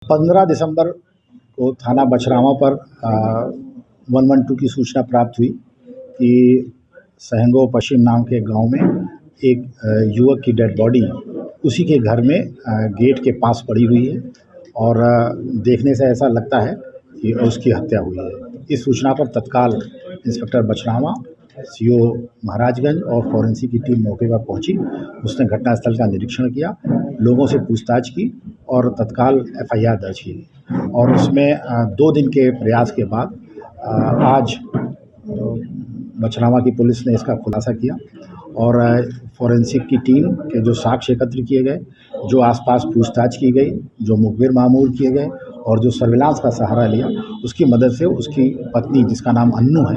15 दिसंबर को थाना बछरावा पर 112 की सूचना प्राप्त हुई कि सहंगो पश्चिम नाम के गांव में एक युवक की डेड बॉडी उसी के घर में गेट के पास पड़ी हुई है और देखने से ऐसा लगता है कि उसकी हत्या हुई है। इस सूचना पर तत्काल इंस्पेक्टर बछरावा, सीओ महाराजगंज और फॉरेंसिक की टीम मौके पर पहुंची। उसने घटनास्थल का निरीक्षण किया, लोगों से पूछताछ की और तत्काल एफआईआर दर्ज की और उसमें 2 दिन के प्रयास के बाद आज बछरावा की पुलिस ने इसका खुलासा किया और फॉरेंसिक की टीम के जो साक्ष्य एकत्र किए गए, जो आसपास पूछताछ की गई, जो मुखबिर मामूल किए गए और जो सर्विलांस का सहारा लिया, उसकी मदद से उसकी पत्नी जिसका नाम अन्नू है,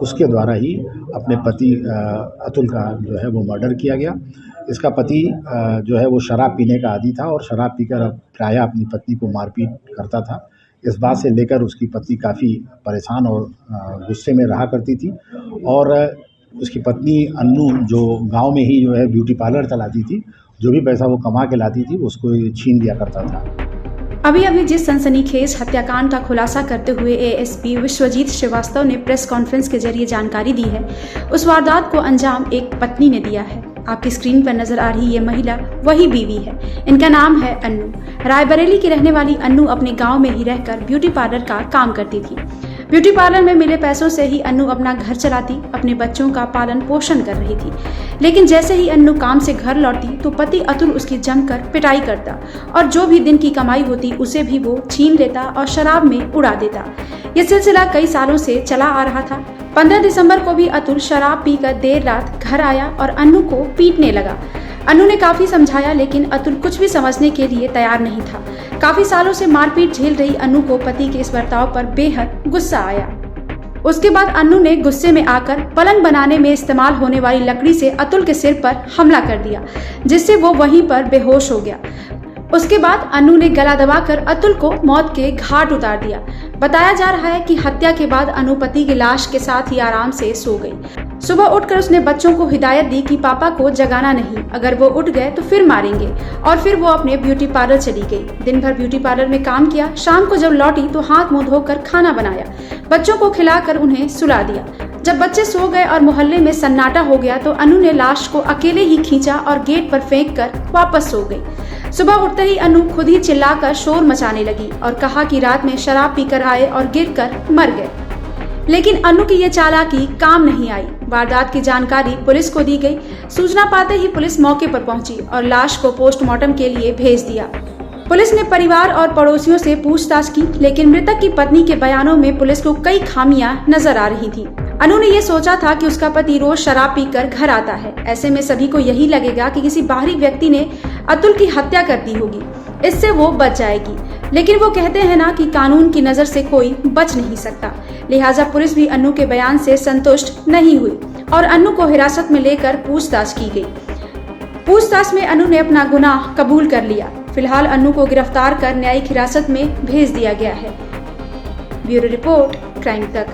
उसके द्वारा ही अपने पति अतुल का जो है वो मर्डर किया गया। इसका पति जो है वो शराब पीने का आदी था और शराब पीकर प्रायः अपनी पत्नी को मारपीट करता था। इस बात से लेकर उसकी पत्नी काफ़ी परेशान और गुस्से में रहा करती थी और उसकी पत्नी अन्नू जो गांव में ही जो है ब्यूटी पार्लर चलाती थी, जो भी पैसा वो कमा के लाती थी उसको छीन लिया करता था। अभी जिस सनसनीखेज हत्याकांड का खुलासा करते हुए एएसपी विश्वजीत श्रीवास्तव ने प्रेस कॉन्फ्रेंस के जरिए जानकारी दी है, उस वारदात को अंजाम एक पत्नी ने दिया है। आपकी स्क्रीन पर नजर आ रही ये महिला वही बीवी है। इनका नाम है अन्नू। रायबरेली की रहने वाली अन्नू अपने गांव में ही रहकर ब्यूटी पार्लर का काम करती थी। ब्यूटी पार्लर में मिले पैसों से ही अन्नू अपना घर चलाती, अपने बच्चों का पालन पोषण कर रही थी। लेकिन जैसे ही अन्नू काम से घर लौटती तो पति अतुल उसकी जमकर पिटाई करता और जो भी दिन की कमाई होती उसे भी वो छीन लेता और शराब में उड़ा देता। ये सिलसिला कई सालों से चला आ रहा था। 15 दिसंबर को भी अतुल शराब पीकर देर रात घर आया और अन्नू को पीटने लगा। अन्नू ने काफी समझाया लेकिन अतुल कुछ भी समझने के लिए तैयार नहीं था। काफी सालों से मारपीट झेल रही अन्नू को पति के इस बर्ताव पर बेहद गुस्सा आया। उसके बाद अन्नू ने गुस्से में आकर पलंग बनाने में इस्तेमाल होने वाली लकड़ी से अतुल के सिर पर हमला कर दिया, जिससे वो वहीं पर बेहोश हो गया। उसके बाद अन्नू ने गला दबाकर अतुल को मौत के घाट उतार दिया। बताया जा रहा है कि हत्या के बाद अन्नू पति की लाश के साथ ही आराम से सो गई। सुबह उठकर उसने बच्चों को हिदायत दी कि पापा को जगाना नहीं, अगर वो उठ गए तो फिर मारेंगे, और फिर वो अपने ब्यूटी पार्लर चली गई। दिन भर ब्यूटी पार्लर में काम किया। शाम को जब लौटी तो हाथ मुंह धोकर खाना बनाया, बच्चों को खिलाकर उन्हें सुला दिया। जब बच्चे सो गए और मोहल्ले में सन्नाटा हो गया तो अन्नू ने लाश को अकेले ही खींचा और गेट पर फेंक कर वापस सो गई। सुबह उठते ही अन्नू खुद ही चिल्लाकर शोर मचाने लगी और कहा कि रात में शराब पीकर आए और गिरकर मर गए। लेकिन अन्नू की ये चालाकी काम नहीं आई। वारदात की जानकारी पुलिस को दी गई। सूचना पाते ही पुलिस मौके पर पहुंची और लाश को पोस्टमार्टम के लिए भेज दिया। पुलिस ने परिवार और पड़ोसियों से पूछताछ की, लेकिन मृतक की पत्नी के बयानों में पुलिस को कई खामियां नजर आ रही थी। अन्नू ने यह सोचा था कि उसका पति रोज शराब पीकर घर आता है। ऐसे में सभी को यही लगेगा कि किसी बाहरी व्यक्ति ने अतुल की हत्या कर दी होगी, इससे वो बच जाएगी। लेकिन वो कहते हैं ना कि कानून की नजर से कोई बच नहीं सकता। लिहाजा पुलिस भी अन्नू के बयान से संतुष्ट नहीं हुई और अन्नू को हिरासत में लेकर पूछताछ की गई। पूछताछ में अन्नू ने अपना गुनाह कबूल कर लिया। फिलहाल अन्नू को गिरफ्तार कर न्यायिक हिरासत में भेज दिया गया है। ब्यूरो रिपोर्ट, क्राइम तक।